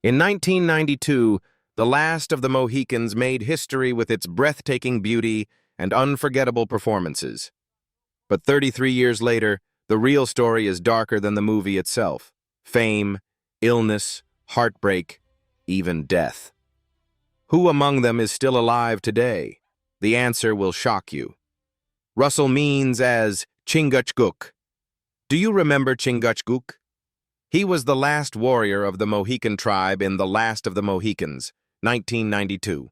In 1992, the last of the Mohicans made history with its breathtaking beauty and unforgettable performances. But 33 years later, the real story is darker than the movie itself. Fame, illness, heartbreak, even death. Who among them is still alive today? The answer will shock you. Russell Means as Chingachgook. Do you remember Chingachgook? He was the last warrior of the Mohican tribe in The Last of the Mohicans, 1992.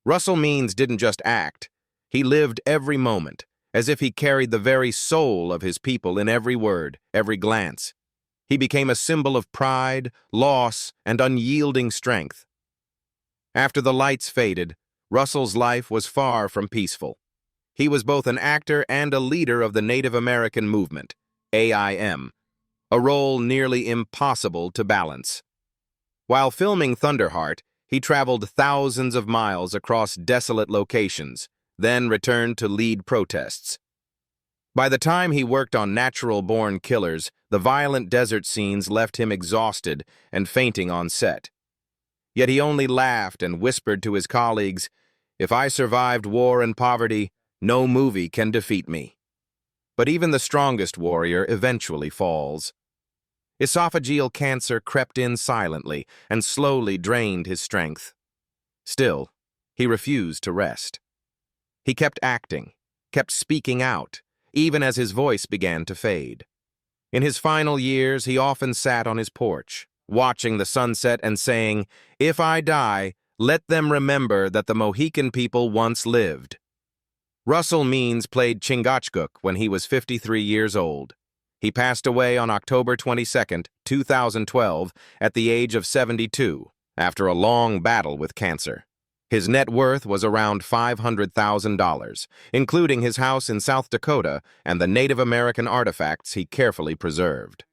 Russell Means didn't just act. He lived every moment, as if he carried the very soul of his people in every word, every glance. He became a symbol of pride, loss, and unyielding strength. After the lights faded, Russell's life was far from peaceful. He was both an actor and a leader of the Native American movement, AIM, a role nearly impossible to balance. While filming Thunderheart, he traveled thousands of miles across desolate locations, then returned to lead protests. By the time he worked on Natural-Born Killers, the violent desert scenes left him exhausted and fainting on set. Yet he only laughed and whispered to his colleagues, "If I survived war and poverty, no movie can defeat me." But even the strongest warrior eventually falls. Esophageal cancer crept in silently and slowly drained his strength. Still, he refused to rest. He kept acting, kept speaking out, even as his voice began to fade. In his final years, he often sat on his porch, watching the sunset and saying, "If I die, let them remember that the Mohican people once lived." Russell Means played Chingachgook when he was 53 years old. He passed away on October 22, 2012, at the age of 72, after a long battle with cancer. His net worth was around $500,000, including his house in South Dakota and the Native American artifacts he carefully preserved.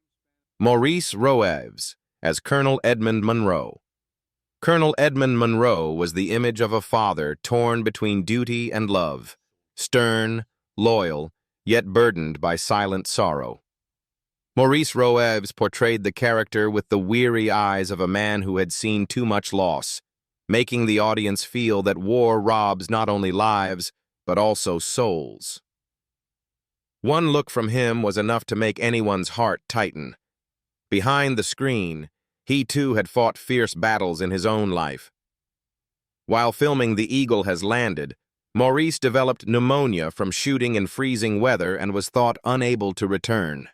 Maurice Roeves as Colonel Edmund Monroe. Colonel Edmund Munro was the image of a father torn between duty and love, stern, loyal, yet burdened by silent sorrow. Maurice Roeves portrayed the character with the weary eyes of a man who had seen too much loss, making the audience feel that war robs not only lives, but also souls. One look from him was enough to make anyone's heart tighten. Behind the screen, he too had fought fierce battles in his own life. While filming The Eagle Has Landed, Maurice developed pneumonia from shooting in freezing weather and was thought unable to return.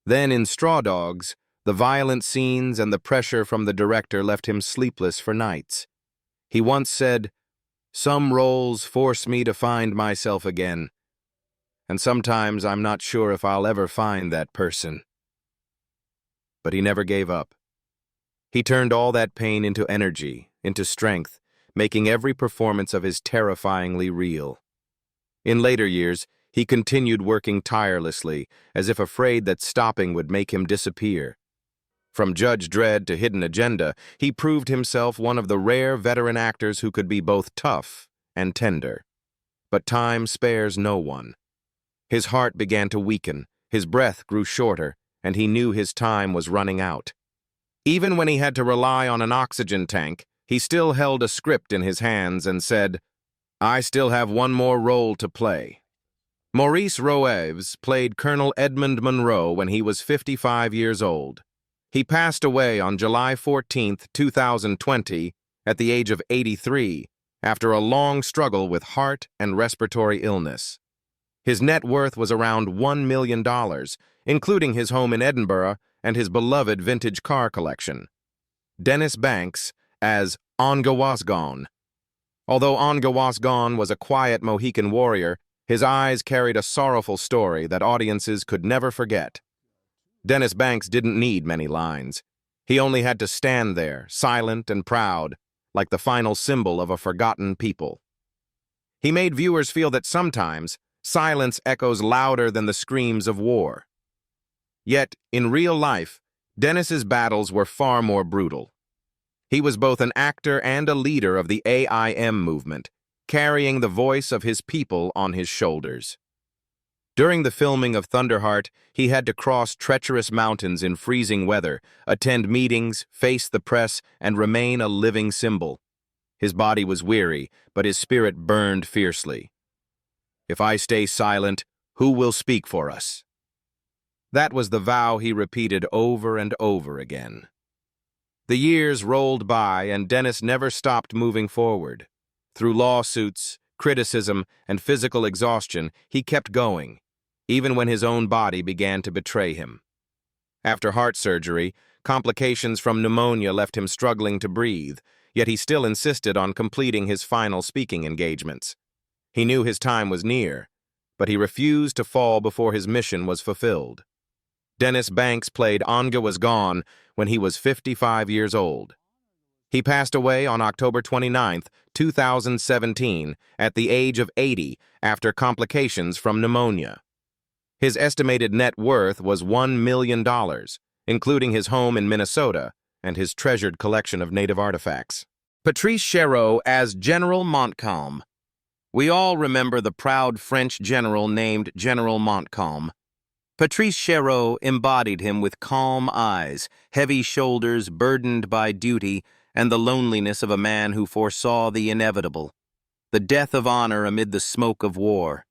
Then in Straw Dogs, the violent scenes and the pressure from the director left him sleepless for nights. He once said, "Some roles force me to find myself again, and sometimes I'm not sure if I'll ever find that person." But he never gave up. He turned all that pain into energy, into strength, making every performance of his terrifyingly real. In later years, he continued working tirelessly, as if afraid that stopping would make him disappear. From Judge Dredd to Hidden Agenda, he proved himself one of the rare veteran actors who could be both tough and tender. But time spares no one. His heart began to weaken, his breath grew shorter, and he knew his time was running out. Even when he had to rely on an oxygen tank, he still held a script in his hands and said, "I still have one more role to play." Maurice Roeves played Colonel Edmund Monroe when he was 55 years old. He passed away on July 14, 2020, at the age of 83, after a long struggle with heart and respiratory illness. His net worth was around $1 million, including his home in Edinburgh and his beloved vintage car collection. Dennis Banks as Ongewasgone. Although Ongewasgone was a quiet Mohican warrior, his eyes carried a sorrowful story that audiences could never forget. Dennis Banks didn't need many lines. He only had to stand there, silent and proud, like the final symbol of a forgotten people. He made viewers feel that sometimes silence echoes louder than the screams of war. Yet, in real life, Dennis's battles were far more brutal. He was both an actor and a leader of the AIM movement, carrying the voice of his people on his shoulders. During the filming of Thunderheart, he had to cross treacherous mountains in freezing weather, attend meetings, face the press, and remain a living symbol. His body was weary, but his spirit burned fiercely. "If I stay silent, who will speak for us?" That was the vow he repeated over and over again. The years rolled by, and Dennis never stopped moving forward. Through lawsuits, criticism, and physical exhaustion, he kept going, even when his own body began to betray him. After heart surgery, complications from pneumonia left him struggling to breathe, yet he still insisted on completing his final speaking engagements. He knew his time was near, but he refused to fall before his mission was fulfilled. Dennis Banks played Ongewasgone when he was 55 years old. He passed away on October 29, 2017, at the age of 80 after complications from pneumonia. His estimated net worth was $1 million, including his home in Minnesota and his treasured collection of native artifacts. Patrice Chereau as General Montcalm. We all remember the proud French general named General Montcalm. Patrice Chereau embodied him with calm eyes, heavy shoulders burdened by duty, and the loneliness of a man who foresaw the inevitable, the death of honor amid the smoke of war.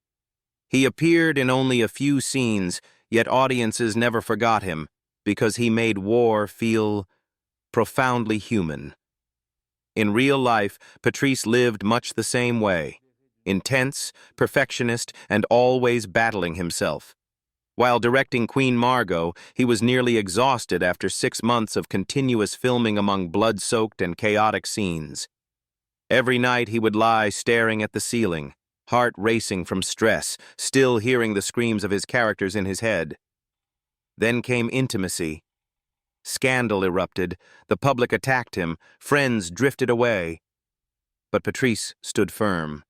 He appeared in only a few scenes, yet audiences never forgot him, because he made war feel profoundly human. In real life, Patrice lived much the same way, intense, perfectionist, and always battling himself. While directing Queen Margot, he was nearly exhausted after 6 months of continuous filming among blood-soaked and chaotic scenes. Every night he would lie staring at the ceiling, heart racing from stress, still hearing the screams of his characters in his head. Then came intimacy. Scandal erupted, the public attacked him, friends drifted away. But Patrice stood firm.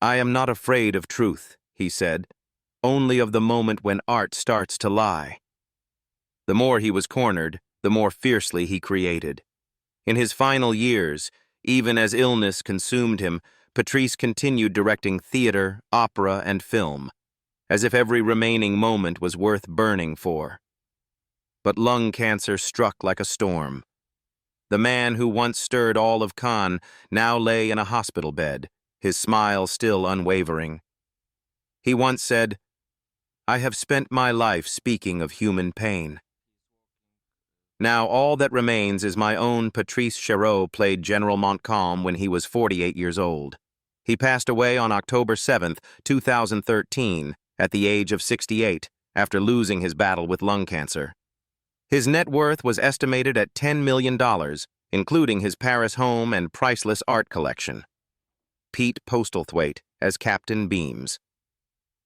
"I am not afraid of truth," he said, "only of the moment when art starts to lie." The more he was cornered, the more fiercely he created. In his final years, even as illness consumed him, Patrice continued directing theater, opera, and film, as if every remaining moment was worth burning for. But lung cancer struck like a storm. The man who once stirred all of Cannes now lay in a hospital bed, his smile still unwavering. He once said, "I have spent my life speaking of human pain." Now all that remains is my own Patrice Chereau played General Montcalm when he was 48 years old. He passed away on October 7, 2013, at the age of 68, after losing his battle with lung cancer. His net worth was estimated at $10 million, including his Paris home and priceless art collection. Pete Postlethwaite as Captain Beams.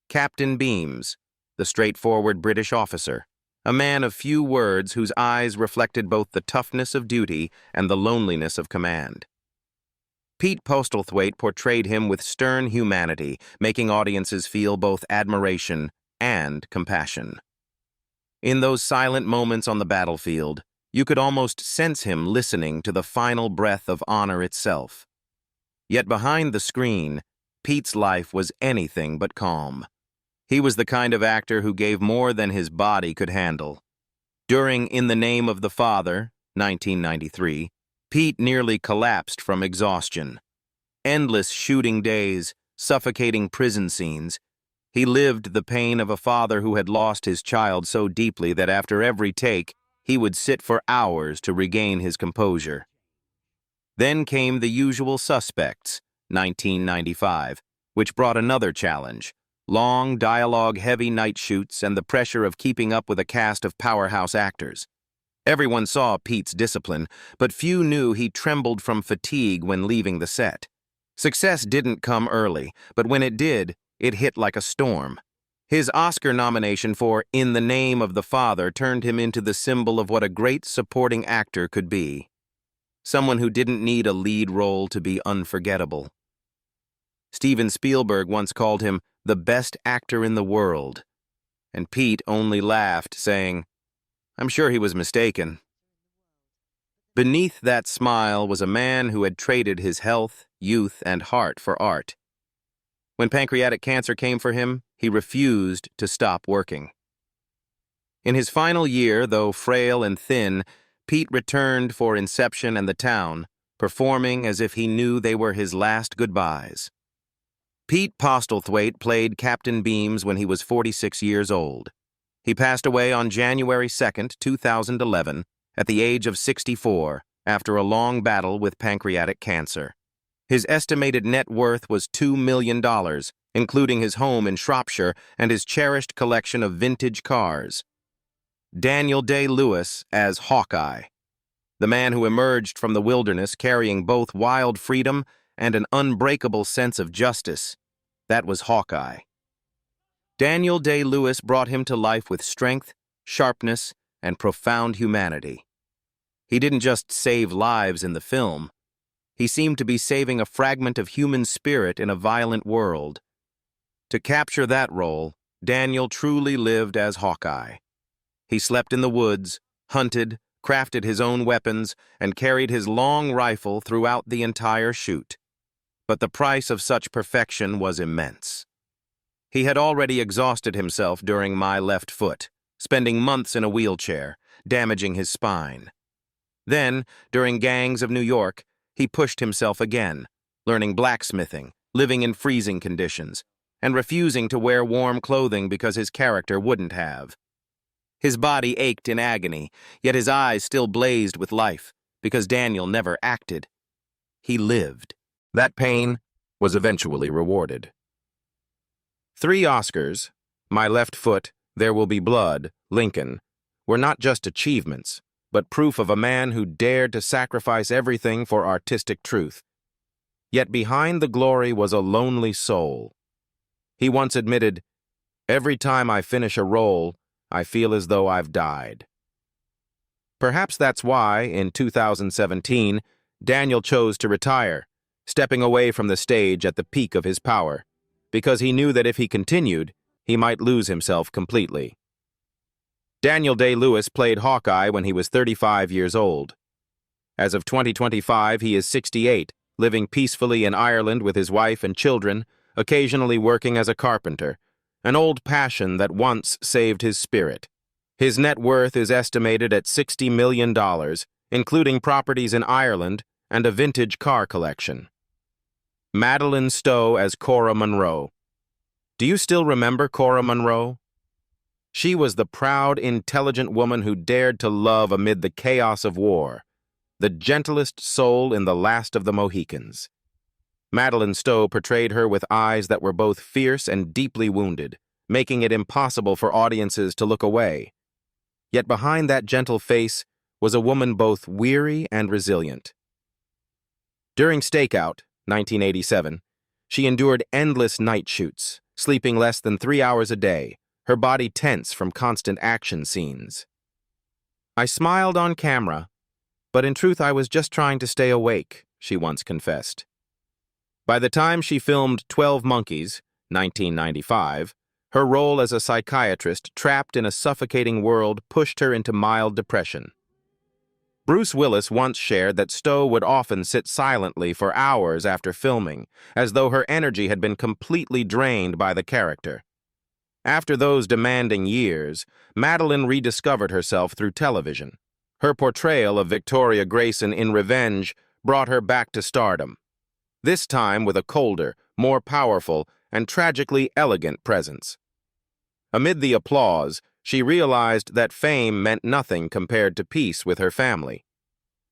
Captain Beams, the straightforward British officer, a man of few words whose eyes reflected both the toughness of duty and the loneliness of command. Pete Postlethwaite portrayed him with stern humanity, making audiences feel both admiration and compassion. In those silent moments on the battlefield, you could almost sense him listening to the final breath of honor itself. Yet behind the screen, Pete's life was anything but calm. He was the kind of actor who gave more than his body could handle. During In the Name of the Father, 1993, Pete nearly collapsed from exhaustion. Endless shooting days, suffocating prison scenes. He lived the pain of a father who had lost his child so deeply that after every take, he would sit for hours to regain his composure. Then came The Usual Suspects, 1995, which brought another challenge. Long, dialogue-heavy night shoots and the pressure of keeping up with a cast of powerhouse actors. Everyone saw Pete's discipline, but few knew he trembled from fatigue when leaving the set. Success didn't come early, but when it did, it hit like a storm. His Oscar nomination for In the Name of the Father turned him into the symbol of what a great supporting actor could be. Someone who didn't need a lead role to be unforgettable. Steven Spielberg once called him the best actor in the world, and Pete only laughed, saying, "I'm sure he was mistaken." Beneath that smile was a man who had traded his health, youth, and heart for art. When pancreatic cancer came for him, he refused to stop working. In his final year, though frail and thin, Pete returned for Inception and the town, performing as if he knew they were his last goodbyes. Pete Postlethwaite played Captain Beams when he was 46 years old. He passed away on January 2, 2011, at the age of 64, after a long battle with pancreatic cancer. His estimated net worth was $2 million, including his home in Shropshire and his cherished collection of vintage cars. Daniel Day-Lewis as Hawkeye, the man who emerged from the wilderness carrying both wild freedom and an unbreakable sense of justice. That was Hawkeye. Daniel Day-Lewis brought him to life with strength, sharpness, and profound humanity. He didn't just save lives in the film. He seemed to be saving a fragment of human spirit in a violent world. To capture that role, Daniel truly lived as Hawkeye. He slept in the woods, hunted, crafted his own weapons, and carried his long rifle throughout the entire shoot. But the price of such perfection was immense. He had already exhausted himself during My Left Foot, spending months in a wheelchair, damaging his spine. Then, during Gangs of New York, he pushed himself again, learning blacksmithing, living in freezing conditions, and refusing to wear warm clothing because his character wouldn't have. His body ached in agony, yet his eyes still blazed with life, because Daniel never acted. He lived. That pain was eventually rewarded. 3 Oscars, My Left Foot, There Will Be Blood, Lincoln, were not just achievements, but proof of a man who dared to sacrifice everything for artistic truth. Yet behind the glory was a lonely soul. He once admitted, "Every time I finish a role, I feel as though I've died." Perhaps that's why, in 2017, Daniel chose to retire, stepping away from the stage at the peak of his power, because he knew that if he continued, he might lose himself completely. Daniel Day-Lewis played Hawkeye when he was 35 years old. As of 2025, he is 68, living peacefully in Ireland with his wife and children, occasionally working as a carpenter, an old passion that once saved his spirit. His net worth is estimated at $60 million, including properties in Ireland and a vintage car collection. Madeleine Stowe as Cora Monroe. Do you still remember Cora Monroe? She was the proud, intelligent woman who dared to love amid the chaos of war, the gentlest soul in the last of the Mohicans. Madeleine Stowe portrayed her with eyes that were both fierce and deeply wounded, making it impossible for audiences to look away. Yet behind that gentle face was a woman both weary and resilient. During Stakeout, 1987, she endured endless night shoots, sleeping less than 3 hours a day, her body tense from constant action scenes. "I smiled on camera, but in truth I was just trying to stay awake," she once confessed. By the time she filmed 12 Monkeys, 1995, her role as a psychiatrist trapped in a suffocating world pushed her into mild depression. Bruce Willis once shared that Stowe would often sit silently for hours after filming, as though her energy had been completely drained by the character. After those demanding years, Madeleine rediscovered herself through television. Her portrayal of Victoria Grayson in Revenge brought her back to stardom, this time with a colder, more powerful, and tragically elegant presence. Amid the applause, she realized that fame meant nothing compared to peace with her family.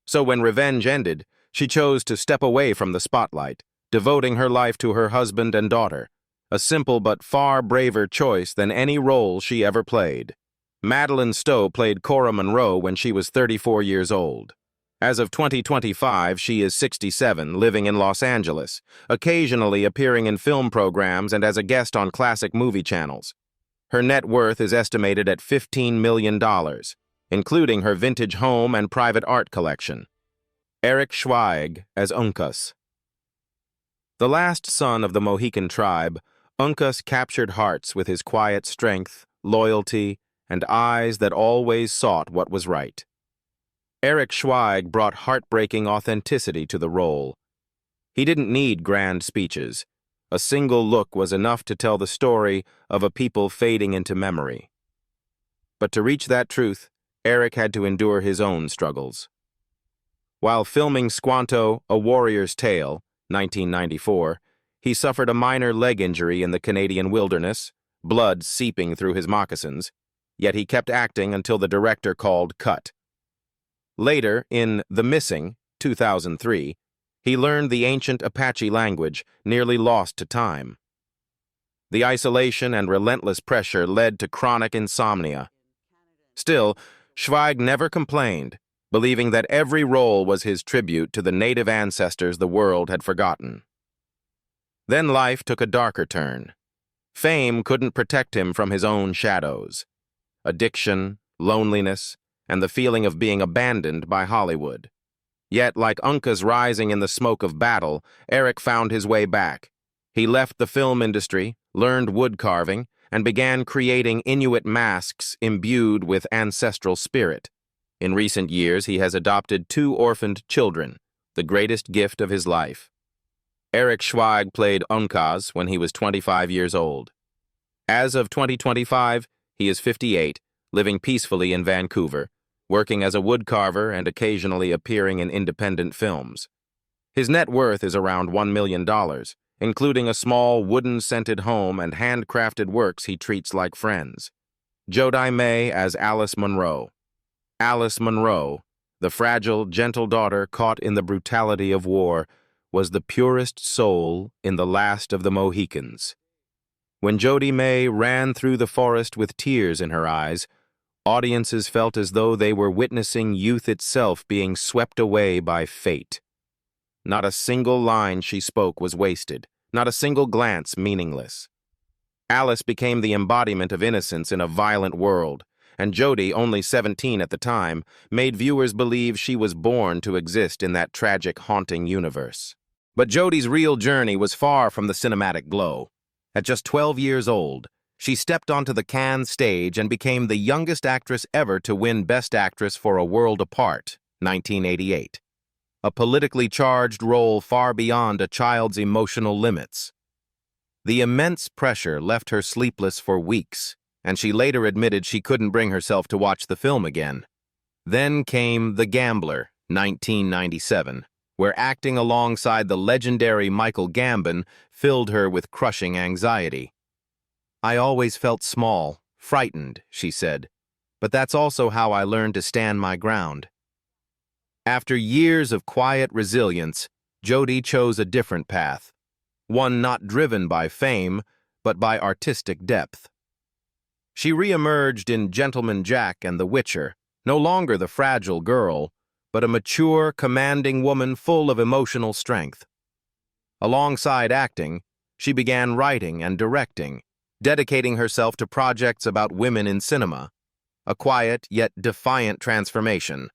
So when Revenge ended, she chose to step away from the spotlight, devoting her life to her husband and daughter, a simple but far braver choice than any role she ever played. Madeleine Stowe played Cora Monroe when she was 34 years old. As of 2025, she is 67, living in Los Angeles, occasionally appearing in film programs and as a guest on classic movie channels. Her net worth is estimated at $15 million, including her vintage home and private art collection. Schweig as Uncas. The last son of the Mohican tribe, Uncas captured hearts with his quiet strength, loyalty, and eyes that always sought what was right. Schweig brought heartbreaking authenticity to the role. He didn't need grand speeches. A single look was enough to tell the story of a people fading into memory. But to reach that truth, Eric had to endure his own struggles. While filming Squanto, A Warrior's Tale, 1994, he suffered a minor leg injury in the Canadian wilderness, blood seeping through his moccasins, yet he kept acting until the director called cut. Later, in The Missing, 2003, he learned the ancient Apache language, nearly lost to time. The isolation and relentless pressure led to chronic insomnia. Still, Schweig never complained, believing that every role was his tribute to the native ancestors the world had forgotten. Then life took a darker turn. Fame couldn't protect him from his own shadows. Addiction, loneliness, and the feeling of being abandoned by Hollywood. Yet, like Uncas rising in the smoke of battle, Eric found his way back. He left the film industry, learned wood carving, and began creating Inuit masks imbued with ancestral spirit. In recent years, he has adopted 2 orphaned children, the greatest gift of his life. Eric Schweig played Uncas when he was 25 years old. As of 2025, he is 58, living peacefully in Vancouver, working as a woodcarver and occasionally appearing in independent films. His net worth is around $1 million, including a small wooden-scented home and handcrafted works he treats like friends. Jodhi May as Alice Monroe. Alice Monroe, the fragile, gentle daughter caught in the brutality of war, was the purest soul in the last of the Mohicans. When Jodhi May ran through the forest with tears in her eyes, audiences felt as though they were witnessing youth itself being swept away by fate. Not a single line she spoke was wasted, not a single glance meaningless. Alice became the embodiment of innocence in a violent world, and Jodhi, only 17 at the time, made viewers believe she was born to exist in that tragic, haunting universe. But Jodhi's real journey was far from the cinematic glow. At just 12 years old, she stepped onto the Cannes stage and became the youngest actress ever to win Best Actress for A World Apart, 1988. A politically charged role far beyond a child's emotional limits. The immense pressure left her sleepless for weeks, and she later admitted she couldn't bring herself to watch the film again. Then came The Gambler, 1997, where acting alongside the legendary Michael Gambon filled her with crushing anxiety. "I always felt small, frightened," she said, "but that's also how I learned to stand my ground." After years of quiet resilience, Jodhi chose a different path, one not driven by fame, but by artistic depth. She re-emerged in Gentleman Jack and The Witcher, no longer the fragile girl, but a mature, commanding woman full of emotional strength. Alongside acting, she began writing and directing, dedicating herself to projects about women in cinema, a quiet yet defiant transformation.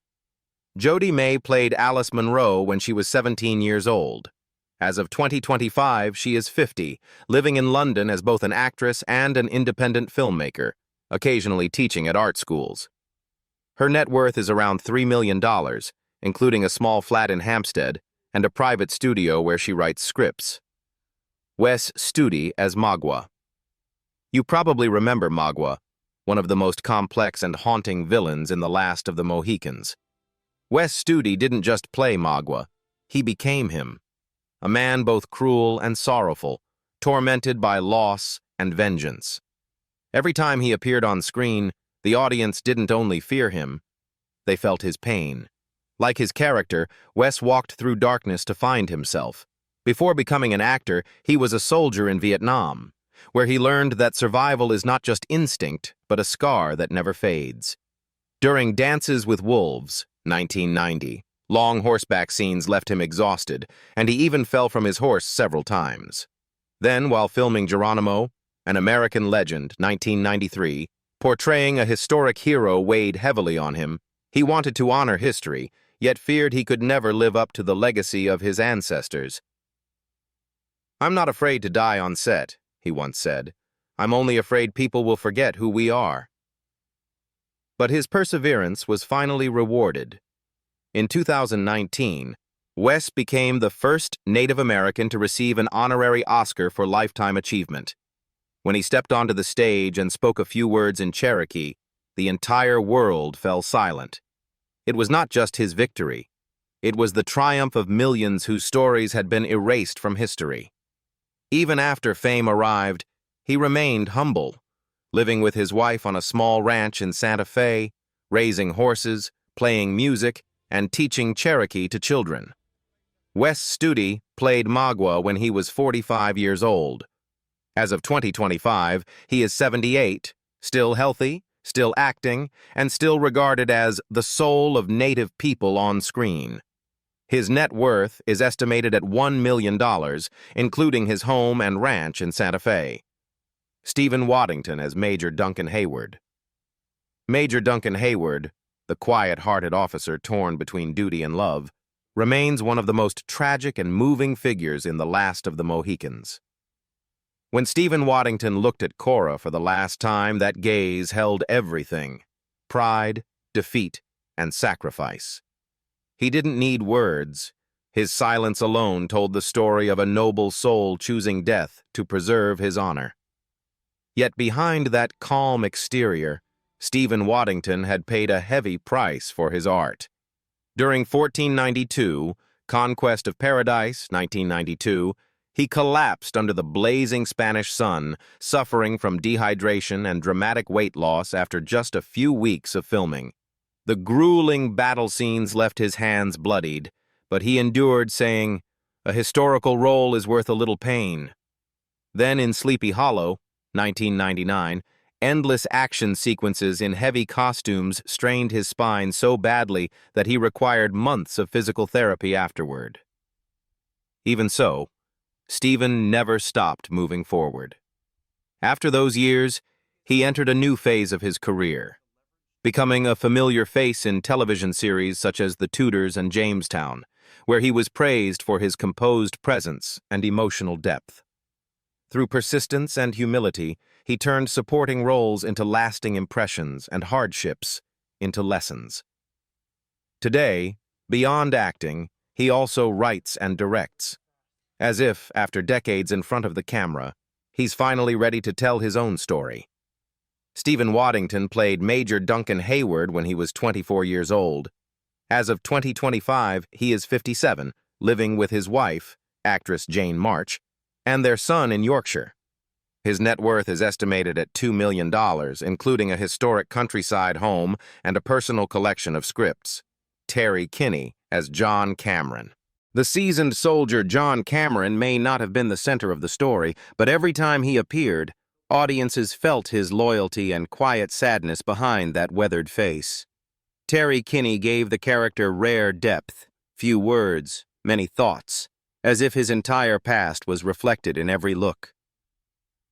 Jodhi May played Alice Monroe when she was 17 years old. As of 2025, she is 50, living in London as both an actress and an independent filmmaker, occasionally teaching at art schools. Her net worth is around $3 million, including a small flat in Hampstead and a private studio where she writes scripts. Wes Studi as Magua. You probably remember Magua, one of the most complex and haunting villains in The Last of the Mohicans. Wes Studi didn't just play Magua, he became him. A man both cruel and sorrowful, tormented by loss and vengeance. Every time he appeared on screen, the audience didn't only fear him, they felt his pain. Like his character, Wes walked through darkness to find himself. Before becoming an actor, he was a soldier in Vietnam, where he learned that survival is not just instinct, but a scar that never fades. During Dances with Wolves, 1990, long horseback scenes left him exhausted, and he even fell from his horse several times. Then, while filming Geronimo, An American Legend, 1993, portraying a historic hero weighed heavily on him, he wanted to honor history, yet feared he could never live up to the legacy of his ancestors. "I'm not afraid to die on set," he once said. "I'm only afraid people will forget who we are." But his perseverance was finally rewarded. In 2019, Wes became the first Native American to receive an honorary Oscar for lifetime achievement. When he stepped onto the stage and spoke a few words in Cherokee, the entire world fell silent. It was not just his victory. It was the triumph of millions whose stories had been erased from history. Even after fame arrived, he remained humble, living with his wife on a small ranch in Santa Fe, raising horses, playing music, and teaching Cherokee to children. Wes Studi played Magua when he was 45 years old. As of 2025, he is 78, still healthy, still acting, and still regarded as the soul of Native people on screen. His net worth is estimated at $1 million, including his home and ranch in Santa Fe. Stephen Waddington as Major Duncan Hayward. Major Duncan Hayward, the quiet-hearted officer torn between duty and love, remains one of the most tragic and moving figures in The Last of the Mohicans. When Stephen Waddington looked at Cora for the last time, that gaze held everything: pride, defeat, and sacrifice. He didn't need words. His silence alone told the story of a noble soul choosing death to preserve his honor. Yet behind that calm exterior, Stephen Waddington had paid a heavy price for his art. During 1492, Conquest of Paradise, 1992, he collapsed under the blazing Spanish sun, suffering from dehydration and dramatic weight loss after just a few weeks of filming. The grueling battle scenes left his hands bloodied, but he endured, saying, "A historical role is worth a little pain." Then in Sleepy Hollow, 1999, endless action sequences in heavy costumes strained his spine so badly that he required months of physical therapy afterward. Even so, Stephen never stopped moving forward. After those years, he entered a new phase of his career, becoming a familiar face in television series such as The Tudors and Jamestown, where he was praised for his composed presence and emotional depth. Through persistence and humility, he turned supporting roles into lasting impressions and hardships into lessons. Today, beyond acting, he also writes and directs. As if, after decades in front of the camera, he's finally ready to tell his own story. Stephen Waddington played Major Duncan Hayward when he was 24 years old. As of 2025, he is 57, living with his wife, actress Jane March, and their son in Yorkshire. His net worth is estimated at $2 million, including a historic countryside home and a personal collection of scripts. Terry Kinney as John Cameron. The seasoned soldier John Cameron may not have been the center of the story, but every time he appeared, audiences felt his loyalty and quiet sadness behind that weathered face. Terry Kinney gave the character rare depth, few words, many thoughts, as if his entire past was reflected in every look.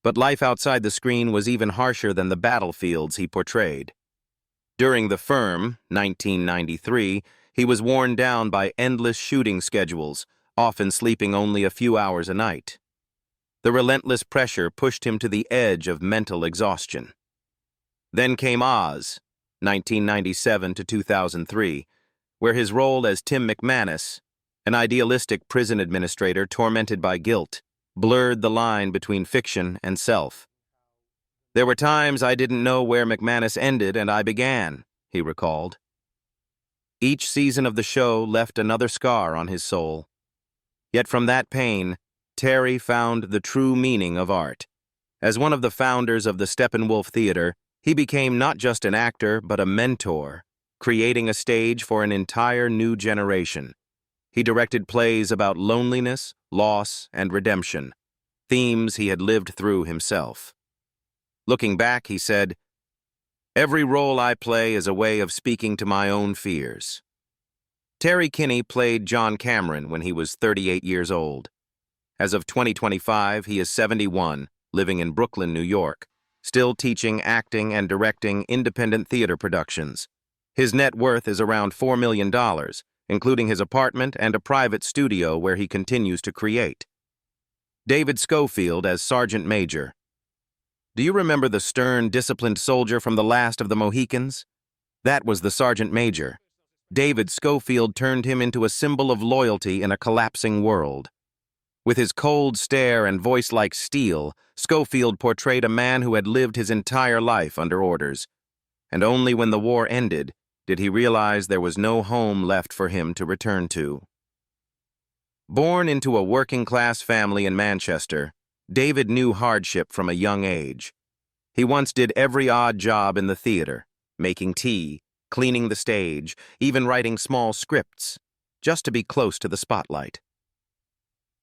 But life outside the screen was even harsher than the battlefields he portrayed. During The Firm, 1993, he was worn down by endless shooting schedules, often sleeping only a few hours a night. The relentless pressure pushed him to the edge of mental exhaustion. Then came Oz, 1997 to 2003, where his role as Tim McManus, an idealistic prison administrator tormented by guilt, blurred the line between fiction and self. "There were times I didn't know where McManus ended and I began," he recalled. Each season of the show left another scar on his soul. Yet from that pain, Terry found the true meaning of art. As one of the founders of the Steppenwolf Theater, he became not just an actor, but a mentor, creating a stage for an entire new generation. He directed plays about loneliness, loss, and redemption, themes he had lived through himself. Looking back, he said, "Every role I play is a way of speaking to my own fears." Terry Kinney played John Cameron when he was 38 years old. As of 2025, he is 71, living in Brooklyn, New York, still teaching acting and directing independent theater productions. His net worth is around $4 million, including his apartment and a private studio where he continues to create. David Schofield as Sergeant Major. Do you remember the stern, disciplined soldier from The Last of the Mohicans? That was the Sergeant Major. David Schofield turned him into a symbol of loyalty in a collapsing world. With his cold stare and voice like steel, Schofield portrayed a man who had lived his entire life under orders. And only when the war ended did he realize there was no home left for him to return to. Born into a working-class family in Manchester, David knew hardship from a young age. He once did every odd job in the theater, making tea, cleaning the stage, even writing small scripts, just to be close to the spotlight.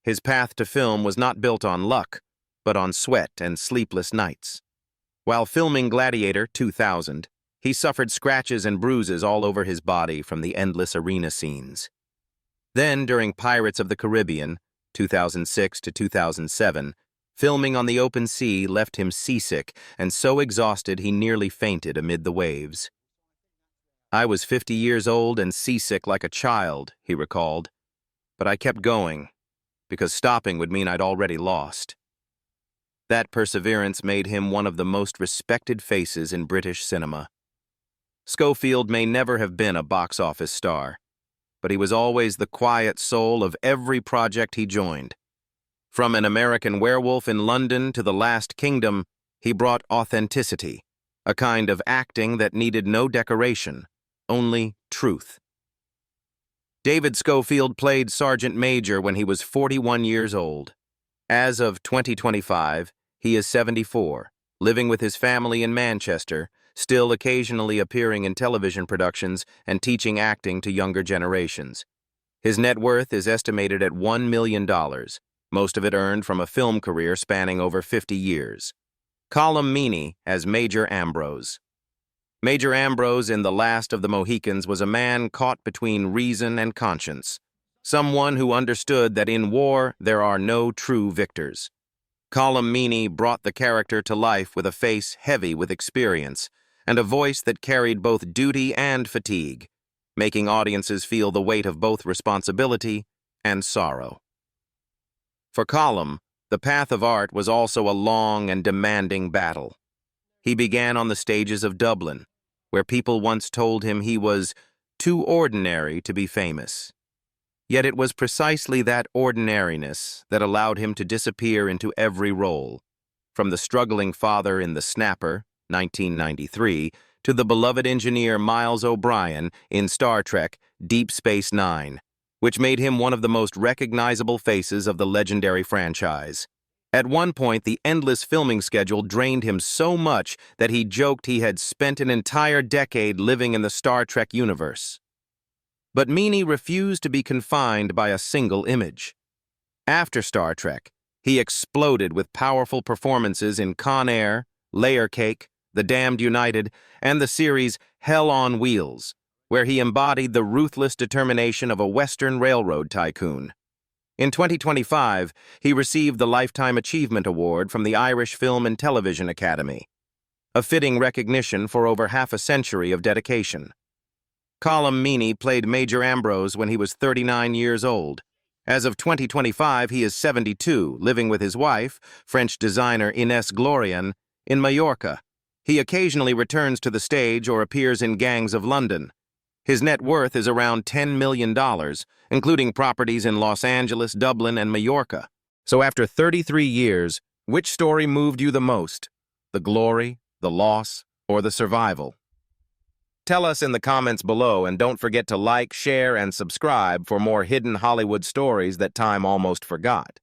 His path to film was not built on luck, but on sweat and sleepless nights. While filming Gladiator 2000, he suffered scratches and bruises all over his body from the endless arena scenes. Then, during Pirates of the Caribbean, 2006 to 2007, filming on the open sea left him seasick and so exhausted he nearly fainted amid the waves. "I was 50 years old and seasick like a child," he recalled, "but I kept going, because stopping would mean I'd already lost." That perseverance made him one of the most respected faces in British cinema. Schofield may never have been a box office star, but he was always the quiet soul of every project he joined. From An American Werewolf in London to The Last Kingdom, he brought authenticity, a kind of acting that needed no decoration, only truth. David Schofield played Sergeant Major when he was 41 years old. As of 2025, he is 74, living with his family in Manchester, still occasionally appearing in television productions and teaching acting to younger generations. His net worth is estimated at $1 million, most of it earned from a film career spanning over 50 years. Colm Meaney as Major Ambrose. Major Ambrose in The Last of the Mohicans was a man caught between reason and conscience, someone who understood that in war there are no true victors. Colm Meaney brought the character to life with a face heavy with experience and a voice that carried both duty and fatigue, making audiences feel the weight of both responsibility and sorrow. For Colm, the path of art was also a long and demanding battle. He began on the stages of Dublin, where people once told him he was too ordinary to be famous. Yet it was precisely that ordinariness that allowed him to disappear into every role, from the struggling father in The Snapper, 1993, to the beloved engineer Miles O'Brien in Star Trek Deep Space Nine, which made him one of the most recognizable faces of the legendary franchise. At one point, the endless filming schedule drained him so much that he joked he had spent an entire decade living in the Star Trek universe. But Meaney refused to be confined by a single image. After Star Trek, he exploded with powerful performances in Con Air, Layer Cake, The Damned United, and the series Hell on Wheels, where he embodied the ruthless determination of a Western railroad tycoon. In 2025, he received the Lifetime Achievement Award from the Irish Film and Television Academy, a fitting recognition for over half a century of dedication. Colm Meaney played Major Ambrose when he was 39 years old. As of 2025, he is 72, living with his wife, French designer Ines Glorian, in Mallorca. He occasionally returns to the stage or appears in Gangs of London. His net worth is around $10 million, including properties in Los Angeles, Dublin, and Mallorca. So after 33 years, which story moved you the most? The glory, the loss, or the survival? Tell us in the comments below, and don't forget to like, share, and subscribe for more hidden Hollywood stories that time almost forgot.